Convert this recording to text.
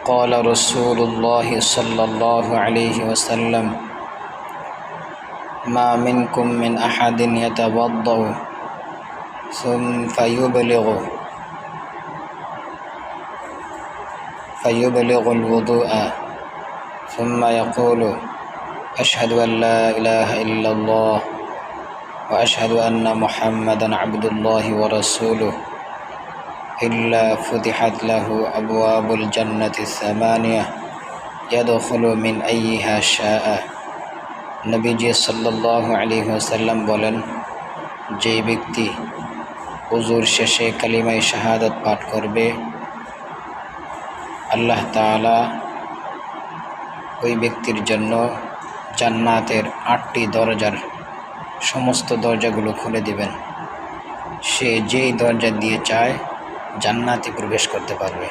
قال رسول الله صلى الله عليه وسلم ما منكم من أحد يتوضأ ثم فيبلغ الوضوء ثم يقول أشهد أن لا إله إلا الله وأشهد أن محمدا عبد الله ورسوله إلا فتحت له أبواب الجنة الثمانية يدخل من أيها شاء। নবীজি সাল্লাল্লাহু আলাইহি ওয়াসাল্লাম বলেন, যে ব্যক্তি ওযুর শেষে কালিমায়ে শাহাদাত পাঠ করবে, আল্লাহ তাআলা ওই ব্যক্তির জন্য জান্নাতের 8টি দরজার সমস্ত দরজাগুলো খুলে দিবেন। সে যেই দরজা দিয়ে চায় জান্নাতে প্রবেশ করতে পারবে।